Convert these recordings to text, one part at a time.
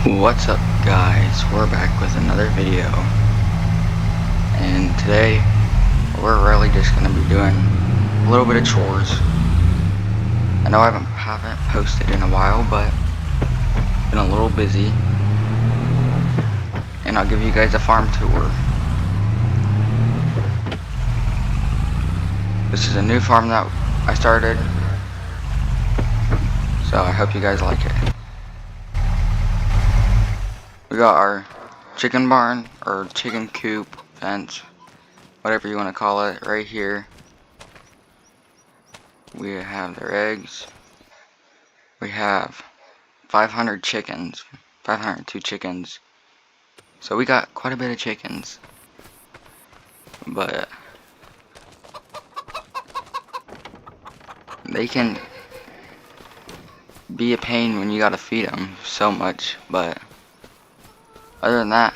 What's up, guys? We're back with another video, and today we're really just gonna be doing a little bit of chores. I know I haven't posted in a while, but been a little busy, and I'll give you guys a farm tour. This is a new farm that I started, so I hope you guys like it. We got our chicken barn, or chicken coop, fence, whatever you want to call it, right here. We have their eggs. We have 500 chickens, 502 chickens. So we got quite a bit of chickens. But they can be a pain when you gotta feed them so much, but other than that,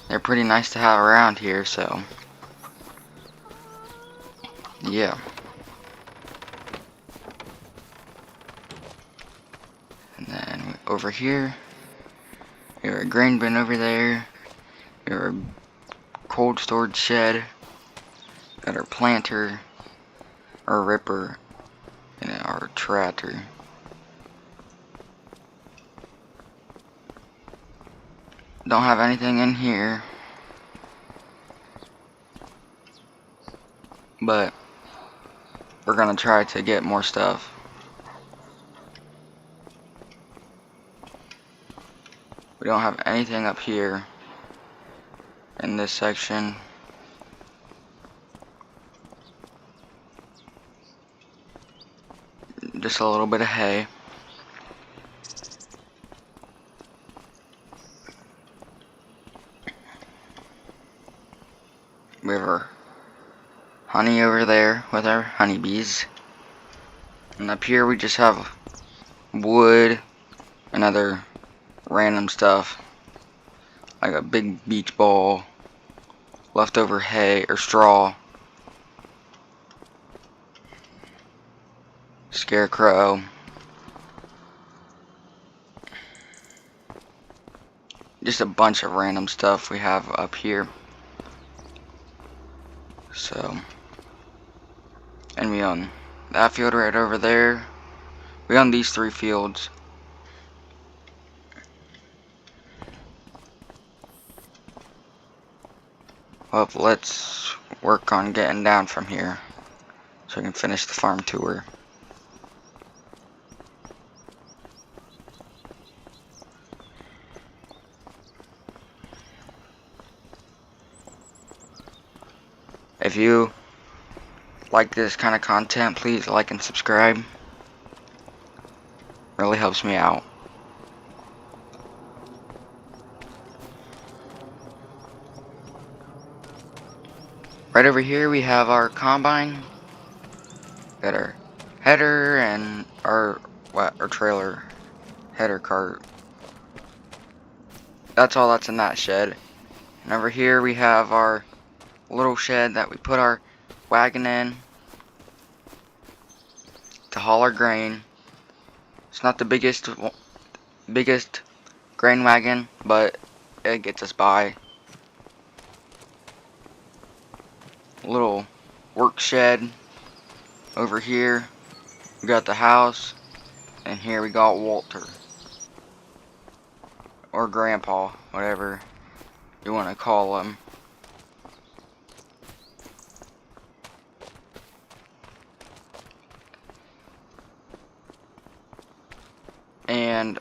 they're pretty nice to have around here, so yeah. And then over here, we have a grain bin over there, we have a cold storage shed, got our planter, our ripper, and our tractor. Don't have anything in here, but we're gonna try to get more stuff. We don't have anything up here in this section. Just a little bit of hay. We have our honey over there with our honeybees. And up here we just have wood and other random stuff, like a big beach ball, leftover hay or straw, scarecrow, just a bunch of random stuff we have up here. So, and we own that field right over there. We own these 3 fields. Well, let's work on getting down from here so I can finish the farm tour. If you like this kind of content, please like and subscribe. Really helps me out. Right over here we have our combine. Got our header and our trailer header cart. That's all that's in that shed. And over here we have our little shed that we put our wagon in to haul our grain. It's not the biggest grain wagon, but it gets us by. Little work shed over here. We got the house, and here we got Walter, or Grandpa, whatever you want to call him. And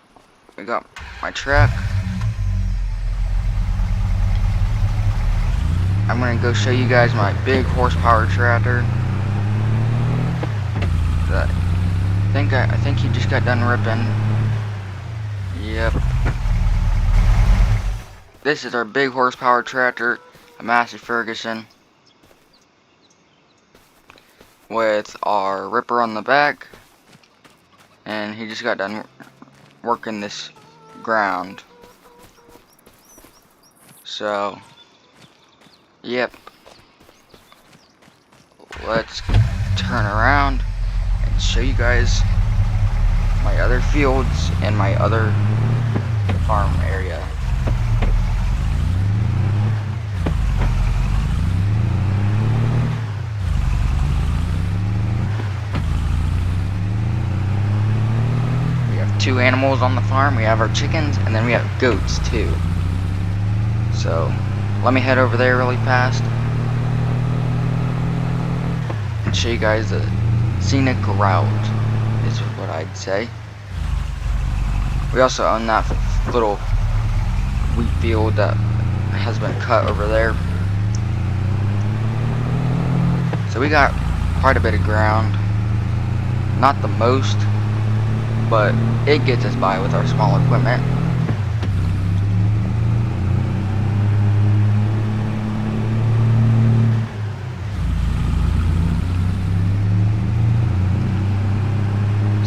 we got my truck. I'm gonna go show you guys my big horsepower tractor. I think he just got done ripping. Yep. This is our big horsepower tractor, a Massey Ferguson, with our ripper on the back, and he just got done working this ground. So, yep. Let's turn around and show you guys my other fields and my other farm area. We have 2 animals on the farm. We have our chickens, and then we have goats too. So let me head over there really fast and show you guys the scenic route, is what I'd say. We also own that little wheat field that has been cut over there. So we got quite a bit of ground. Not the most, but it gets us by with our small equipment.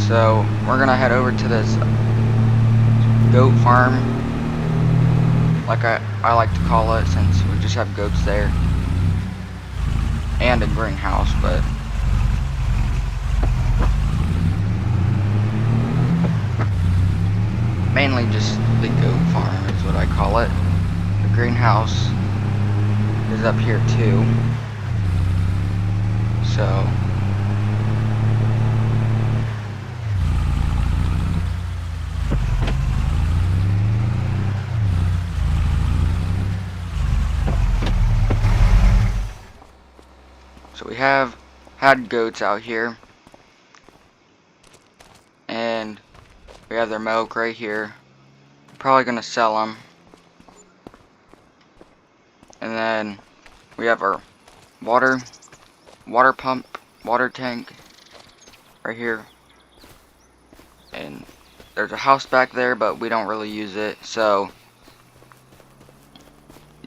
So we're gonna head over to this goat farm, like I like to call it, since we just have goats there, and a greenhouse, but mainly just the goat farm is what I call it. The greenhouse is up here too, so we have had goats out here, and we have their milk right here. Probably gonna sell them, and then we have our water pump, water tank right here, and there's a house back there, but we don't really use it, so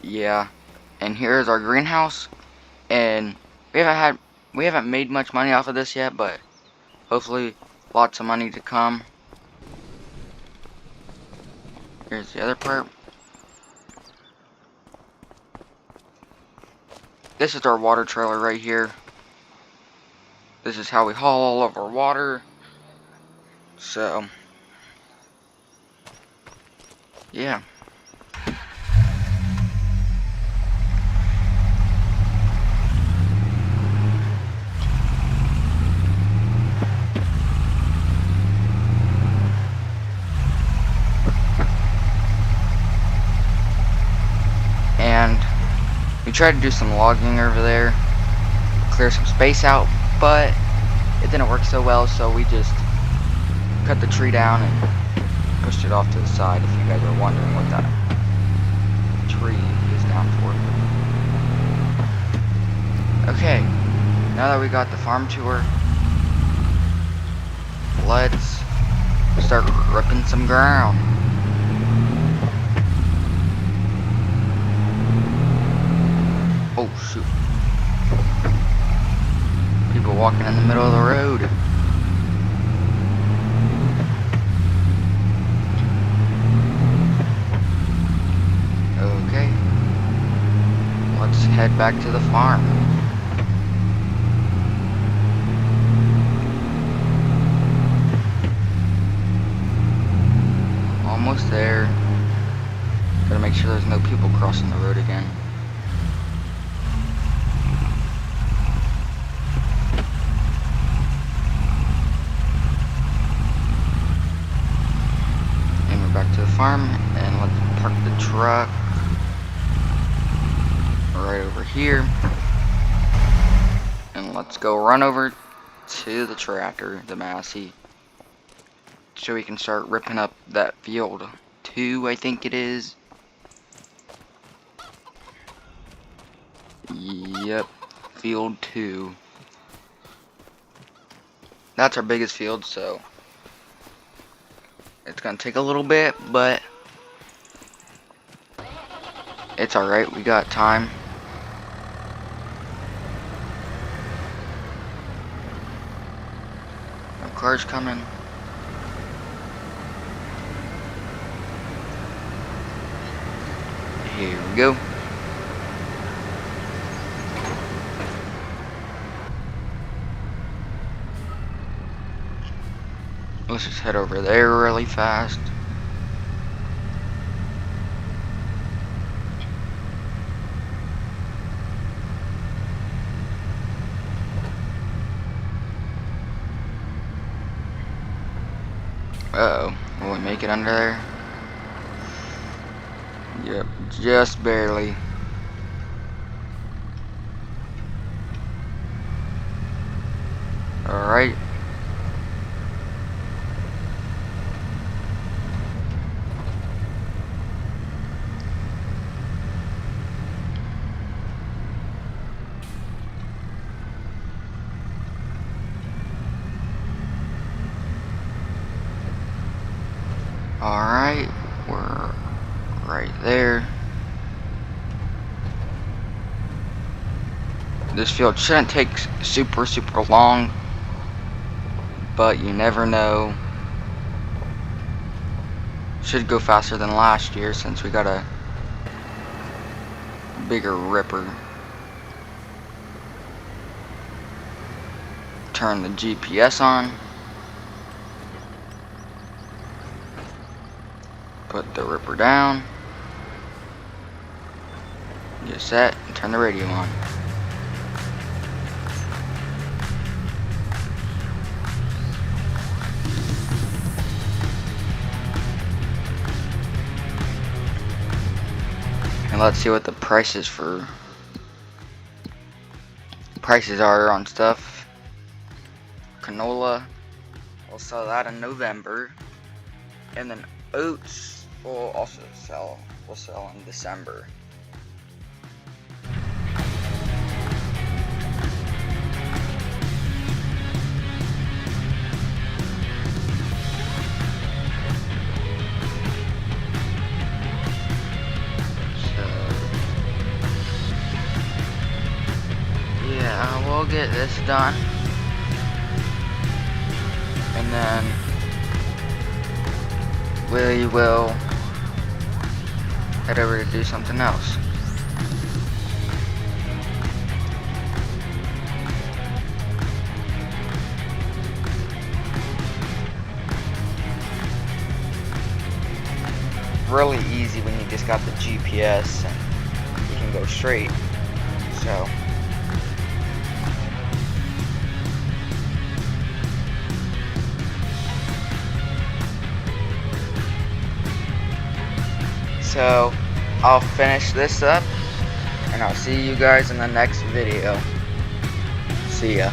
yeah. And here's our greenhouse, and we haven't made much money off of this yet, but hopefully lots of money to come. Here's the other part. This is our water trailer right here. This is how we haul all of our water. So yeah. And we tried to do some logging over there, clear some space out, but it didn't work so well, so we just cut the tree down and pushed it off to the side, if you guys are wondering what that tree is down for. Okay, now that we got the farm tour, let's start ripping some ground. Oh shoot. People walking in the middle of the road. Okay. Let's head back to the farm. Almost there. Gotta make sure there's no people crossing the road again. Back to the farm, and let's park the truck right over here, and let's go run over to the tractor, the Massey, so we can start ripping up that field 2, I think it is. Yep, field 2. That's our biggest field, so it's gonna take a little bit, but it's alright, we got time. No cars coming. Here we go. Let's just head over there really fast. Uh-oh. Will we make it under there? Yep, just barely. Alright. Alright, we're right there. This field shouldn't take super long, but you never know. Should go faster than last year since we got a bigger ripper. Turn the GPS on. Put the ripper down. Get set and turn the radio on. And let's see what the prices are on stuff. Canola, we'll sell that in November, and then oats will also sell in December. Yeah, we'll get this done, and then we will head over to do something else. Really easy when you just got the GPS and you can go straight. So I'll finish this up and I'll see you guys in the next video. See ya.